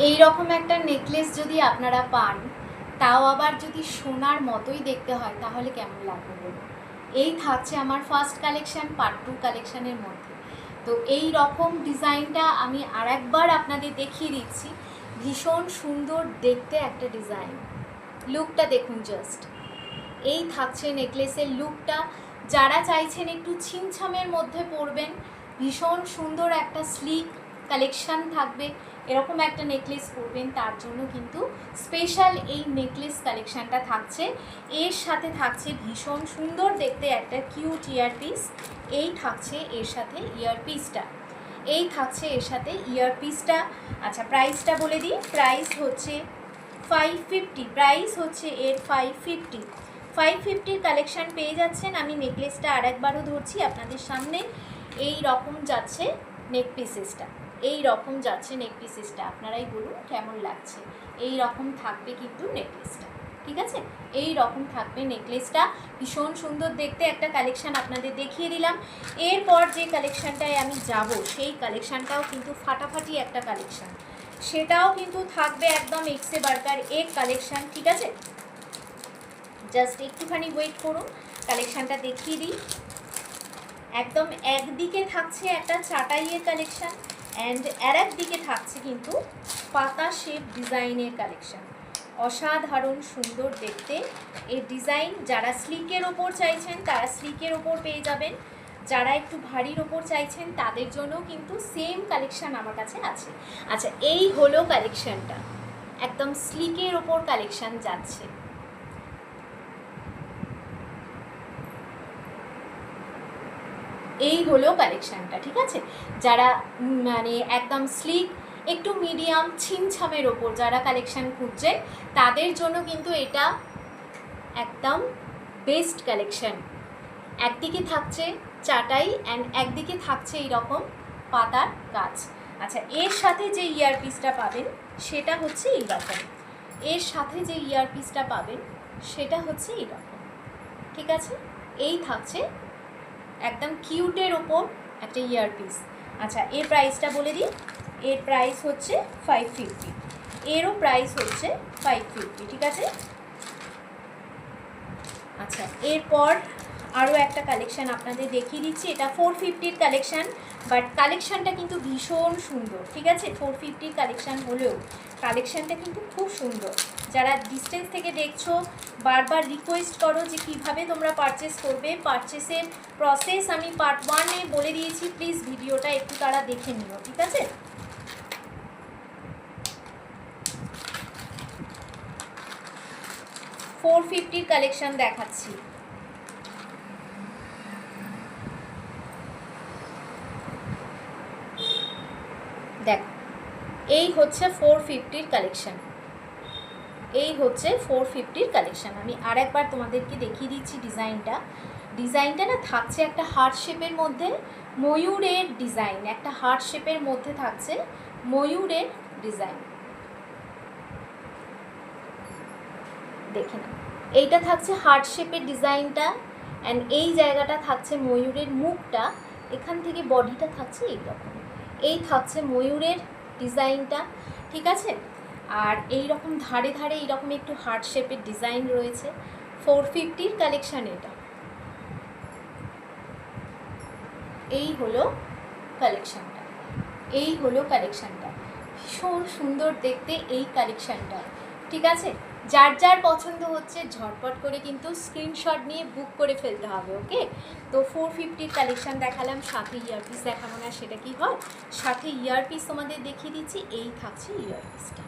এই রকম একটা নেকলেস যদি আপনারা পান, তাও আবার যদি সোনার মতোই দেখতে হয়, তাহলে কেমন লাগবে বলুন। এই থাকছে আমার ফার্স্ট কালেকশান, পার্ট 2 কালেকশানের মধ্যে। তো এই রকম ডিজাইনটা আমি আরেকবার আপনাদের দেখিয়ে দিচ্ছি। ভীষণ সুন্দর দেখতে একটা ডিজাইন। লুকটা দেখুন জাস্ট। এই থাকছে নেকলেসের লুকটা। যারা চাইছেন একটু ছিমছামের মধ্যে পরবেন, ভীষণ সুন্দর একটা স্লিক কালেকশান থাকবে, এরকম একটা নেকলেস পরবেন, তার জন্য কিন্তু স্পেশাল এই নেকলেস কালেকশানটা থাকছে। এর সাথে থাকছে ভীষণ সুন্দর দেখতে একটা কিউট ইয়ারপিস। এই থাকছে এর সাথে ইয়ারপিসটা। এই থাকছে এর সাথে ইয়ারপিসটা। আচ্ছা, প্রাইসটা বলে দিই। প্রাইস হচ্ছে 550। প্রাইস হচ্ছে এর 550। 550 কালেকশান পেয়ে যাচ্ছেন। আমি নেকলেসটা আরেকবারও ধরছি আপনাদের সামনে। এই রকম যাচ্ছে নেক পিসেসটা, এই রকম যাচ্ছে নেক পিসেসটা। আপনারাই বলুন কেমন লাগছে। এই রকম থাকবে কিন্তু নেকলেসটা, ঠিক আছে? এই রকম থাকবে নেকলেসটা। ভীষণ সুন্দর দেখতে একটা কালেকশান আপনাদের দেখিয়ে দিলাম। এরপর যে কালেকশানটায় আমি যাব, সেই কালেকশানটাও কিন্তু ফাটাফাটি একটা কালেকশান। সেটাও কিন্তু থাকবে একদম এক্সে বার্কার এক কালেকশান, ঠিক আছে? জাস্ট একটুখানি ওয়েট করুন, কালেকশানটা দেখিয়ে দিই। একদম একদিকে থাকছে একটা চাটাইয়ের কালেকশান, অ্যান্ড আর একদিকে থাকছে কিন্তু পাতা শেপ ডিজাইনের কালেকশান। অসাধারণ সুন্দর দেখতে এই ডিজাইন। যারা স্লিকের ওপর চাইছেন তারা স্লিকের ওপর পেয়ে যাবেন, যারা একটু ভারীর ওপর চাইছেন তাদের জন্য কিন্তু সেম কালেকশান আমার কাছে আছে। আচ্ছা, এই হলো কালেকশানটা, একদম স্লিকের ওপর কালেকশান যাচ্ছে। এই হলো কালেকশানটা, ঠিক আছে? যারা মানে একদম স্লিক, একটু মিডিয়াম ছিমছামের ওপর যারা কালেকশান খুঁজছেন, তাদের জন্য কিন্তু এটা একদম বেস্ট কালেকশান। একদিকে থাকছে চাটাই অ্যান্ড একদিকে থাকছে এইরকম পাতার গাছ। আচ্ছা, এর সাথে যে ইয়ারপিসটা পাবেন সেটা হচ্ছে এইরকম। এর সাথে যে ইয়ারপিসটা পাবেন সেটা হচ্ছে এইরকম, ঠিক আছে? এই থাকছে একদম কিউটের ওপর একটা ইয়ারপিস। আচ্ছা, এর প্রাইসটা বলে দিই। এর প্রাইস হচ্ছে 550। এরও প্রাইস হচ্ছে 550, ঠিক আছে? আচ্ছা, এরপর আরও একটা কালেকশান আপনাদের দেখিয়ে দিচ্ছি। এটা 450-র কালেকশান, বাট কালেকশানটা কিন্তু ভীষণ সুন্দর, ঠিক আছে? 450-র কালেকশান হলেও কালেকশানটা কিন্তু খুব সুন্দর। যারা ডিস্টেন্স থেকে দেখছো, বারবার রিকোয়েস্ট করো যে কীভাবে তোমরা পারচেস করবে। পারচেসের প্রসেস আমি পার্ট 1-এ বলে দিয়েছি, প্লিজ ভিডিওটা একটু তারা দেখে নিও, ঠিক আছে? $450 কালেকশান দেখাচ্ছি। দেখ, এই হচ্ছে 450-র কালেকশান। এই হচ্ছে 450-র কালেকশান। আমি আরেকবার তোমাদেরকে দেখিয়ে দিচ্ছি ডিজাইনটা। ডিজাইনটা না থাকছে একটা হার্ট শেপের মধ্যে, ময়ূরের ডিজাইন। একটা হার্ট শেপের মধ্যে থাকছে ময়ূরের ডিজাইন, দেখে না। এইটা থাকছে হার্ট শেপের ডিজাইনটা, অ্যান্ড এই জায়গাটা থাকছে ময়ূরের মুখটা। এখান থেকে বডিটা থাকছে এইরকম। এই থাকছে ময়ূরের ডিজাইনটা, ঠিক আছে? আর এই রকম ধারে ধারে এইরকম একটু হার্ট শেপের ডিজাইন রয়েছে। 450-র কালেকশান এটা। এই হলো কালেকশানটা। এই হলো কালেকশানটা। ভীষণ সুন্দর দেখতে এই কালেকশানটা, ঠিক আছে? যার যার পছন্দ হচ্ছে ঝটপট করে কিন্তু স্ক্রিনশট নিয়ে বুক করে ফেলতে হবে, ওকে? তো 450-র কালেকশান দেখালাম, সাথে ইয়ারপিস দেখাবো না সেটা কি হয়? সাথে ইয়ারপিস তোমাদের দেখিয়ে দিচ্ছি। এই থাকছে ইয়ারপিসটা,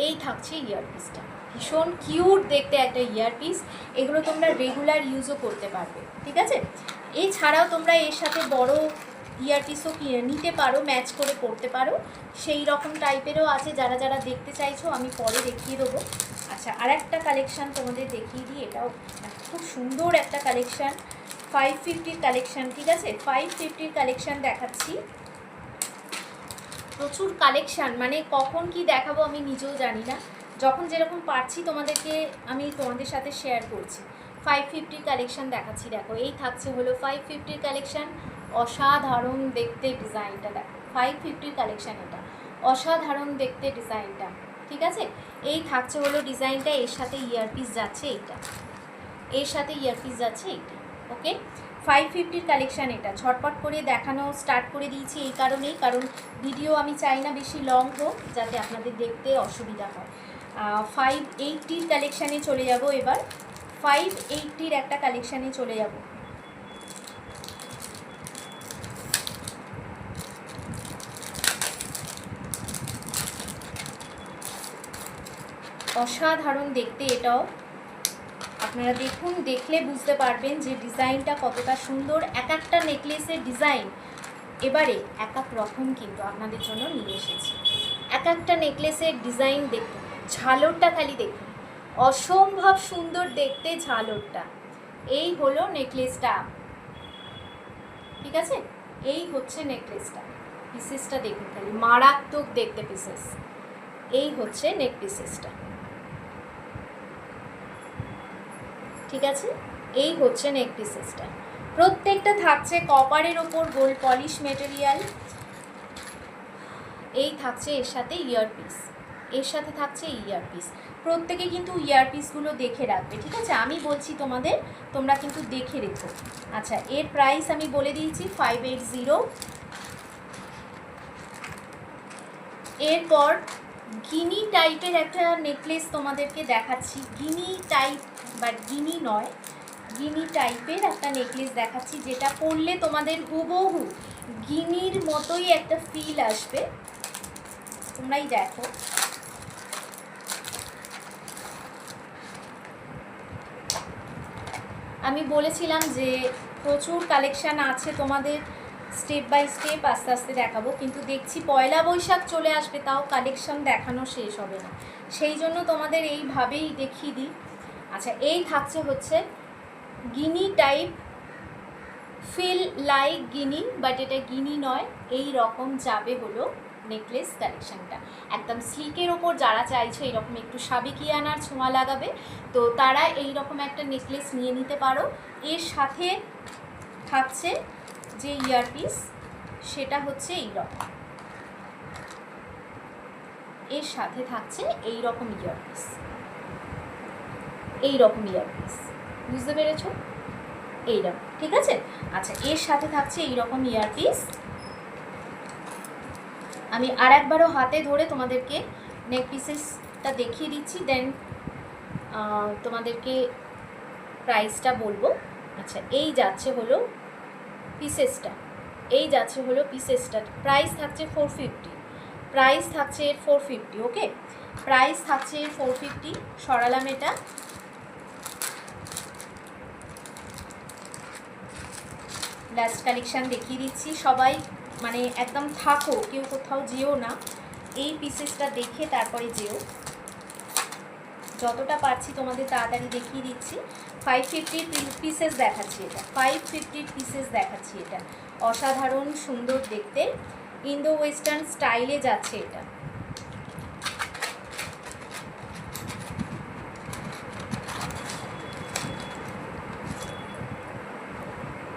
এই থাকছে ইয়ারপিসটা। ভীষণ কিউট দেখতে একটা ইয়ারপিস। এগুলো তোমরা রেগুলার ইউজও করতে পারবে, ঠিক আছে? এছাড়াও তোমরা এর সাথে বড় ইয়ারপিসও নিতে পারো, ম্যাচ করে পরতে পারো। সেই রকম টাইপেরও আছে, যারা যারা দেখতে চাইছো আমি পরে দেখিয়ে দেবো। আচ্ছা, আর একটা কালেকশান তোমাদের দেখিয়ে দিই। এটাও খুব সুন্দর একটা কালেকশান, 550-র কালেকশান, ঠিক আছে? 550-র কালেকশান দেখাচ্ছি। প্রচুর কালেকশান, মানে কখন কি দেখাবো আমি নিজেও জানি না। যখন যেরকম পারছি আমি তোমাদের সাথে শেয়ার করছি। 550-র কালেকশান দেখাচ্ছি। দেখো, এই থাকছে হলো 550-র কালেকশান। অসাধারণ দেখতে ডিজাইনটা, দেখো 550 কালেকশান এটা, অসাধারণ দেখতে ডিজাইনটা, ঠিক আছে। এই থাকছে হলো ডিজাইনটা, এর সাথে ইয়ারপিস যাচ্ছে এইটা, এর সাথে ইয়ারপিস যাচ্ছে এইটা, ওকে। 550 কালেকশান এটা, ঝটপট করে দেখানো স্টার্ট করে দিয়েছি এই কারণেই, কারণ ভিডিও আমি চাই না বেশি লং হোক, যাতে আপনাদের দেখতে অসুবিধা হয়। 580 কালেকশানে চলে যাব এবার, 580 একটা কালেকশানে চলে যাব। অসাধারণ দেখতে এটাও, আপনারা দেখুন, দেখলে বুঝতে পারবেন যে ডিজাইনটা কতটা সুন্দর। এক একটা নেকলেসের ডিজাইন এবারে এক এক রকম কিন্তু আপনাদের জন্য নিয়ে এসেছি। এক একটা নেকলেসের ডিজাইন দেখুন, ঝালরটা খালি দেখুন, অসম্ভব সুন্দর দেখতে ঝালরটা। এই হলো নেকলেসটা, ঠিক আছে, এই হচ্ছে নেকলেসটা। পিসেসটা দেখুন খালি, মারাত্মক দেখতে পিসেস। এই হচ্ছে নেক পিসেসটা, ঠিক আছে, এই হচ্ছে নেক পিসেসটা। প্রত্যেকটা থাকছে কপারের ওপর গোল্ড পলিশ মেটেরিয়াল। এই থাকছে এর সাথে ইয়ারপিস, এর সাথে থাকছে ইয়ারপিস। প্রত্যেকে কিন্তু ইয়ারপিসগুলো দেখে রাখবে, ঠিক আছে, আমি বলছি তোমাদের, তোমরা কিন্তু দেখে রেখো। আচ্ছা, এর প্রাইস আমি বলে দিয়েছি 580। এরপর গিনি টাইপের একটা নেকলেস তোমাদেরকে দেখাচ্ছি, গিনি টাইপ বাট গিনি নয়, গিনি টাইপের একটা নেকলেস দেখাচ্ছি, যেটা পরলে তোমাদের হুবহু গিনির মতোই একটা ফিল আসবে, তোমরাই দেখো। আমি বলেছিলাম যে প্রচুর কালেকশান আছে তোমাদের, স্টেপ বাই স্টেপ আস্তে আস্তে দেখাবো, কিন্তু দেখছি পয়লা বৈশাখ চলে আসবে, তাও কালেকশান দেখানো শেষ হবে না, সেই জন্য তোমাদের এইভাবেই দেখিয়ে দিই। আচ্ছা, এই থাকছে হচ্ছে guinea type, feel like guinea but এটা গিনি নয়, এই রকম যাবে হলো নেকলেস কালেকশানটা। একদম স্লিকের ওপর যারা চাইছে এরকম একটু সাবেকিয়ানার ছোঁয়া লাগাবে, তো তারা এই রকম একটা নেকলেস নিয়ে নিতে পারো। এর সাথে থাকছে যে ইয়ারপিস, সেটা হচ্ছে এই রকম, এর সাথে থাকছে এই রকম ইয়ারপিস, এই রকম ইয়ারপিস, বুঝতে পেরেছো, এইরকম, ঠিক আছে। আচ্ছা, এর সাথে থাকছে এই রকম ইয়ারপিস। আমি আর একবারও হাতে ধরে তোমাদেরকে নেক পিসেসটা দেখিয়ে দিচ্ছি, দেন তোমাদেরকে প্রাইসটা বলবো। আচ্ছা, এই যাচ্ছে হলো পিসেসটা, এই যাচ্ছে হলো পিসেসটা, প্রাইস থাকছে 450, প্রাইস থাকছে এর 450, ওকে, প্রাইস থাকছে এর 450। সরালাম এটা। লাস্ট কালেকশান দেখিয়ে দিচ্ছি, সবাই মানে একদম থাকো, কেউ কোথাও যেও না, এই পিসেসটা দেখে তারপরে যেও, যতটা পারছি তোমাদের তাড়াতাড়ি দেখিয়ে দিচ্ছি। 550 পিসেস দেখাচ্ছি এটা, 550 পিসেস দেখাচ্ছি এটা, অসাধারণ সুন্দর দেখতে, ইন্দো ওয়েস্টার্ন স্টাইলে যাচ্ছে এটা।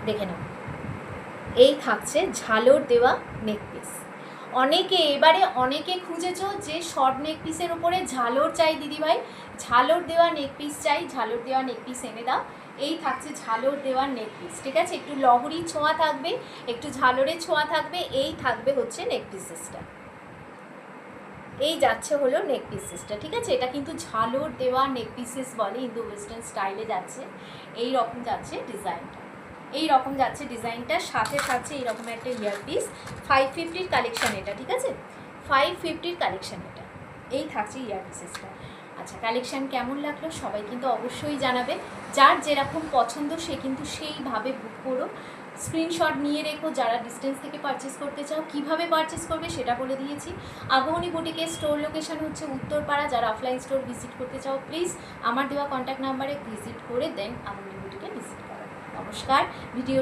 দেখে নাও, এই থাকছে ঝালর দেওয়া নেকপিস। অনেকে খুঁজেছো যে শর্ট নেকপিসের উপরে ঝালর চাই দিদিভাই, ঝালর দেওয়া নেকপিস চাই, ঝালর দেওয়া নেকপিস এনে দাও। এই থাকছে ঝালর দেওয়ার নেকপিস, ঠিক আছে, একটু লহরি ছোঁয়া থাকবে, একটু ঝালরের ছোঁয়া থাকবে, এই থাকবে হচ্ছে নেকপিসেসটা, এই যাচ্ছে হলো নেকপিসেসটা, ঠিক আছে। এটা কিন্তু ঝালর দেওয়া নেকপিসেস বলে, ইন্দো ওয়েস্টার্ন স্টাইলে যাচ্ছে, এই রকম যাচ্ছে ডিজাইনটা, এই রকম যাচ্ছে ডিজাইনটা, সাথে থাকছে এইরকম একটা ইয়ারপিস। 550 কালেকশান এটা, ঠিক আছে, 550 কালেকশান এটা, এই থাকছে ইয়ারপিসেসটা। আচ্ছা, কালেকশান কেমন লাগলো সবাই কিন্তু অবশ্যই জানাবে, যার যেরকম পছন্দ সে কিন্তু সেইভাবে বুক করো, স্ক্রিনশট নিয়ে রেখো। যারা ডিস্টেন্স থেকে পারচেস করতে চাও, কিভাবে পারচেস করবে সেটা বলে দিয়েছি। আগমনী বুটিকের স্টোর লোকেশন হচ্ছে উত্তরপাড়া। যারা অফলাইন স্টোর ভিজিট করতে চাও প্লিজ আমার দেওয়া কন্ট্যাক্ট নাম্বারে ভিজিট করে দেন আগমনী বুটিকে ভিজিট করো। নমস্কার, ভিডিও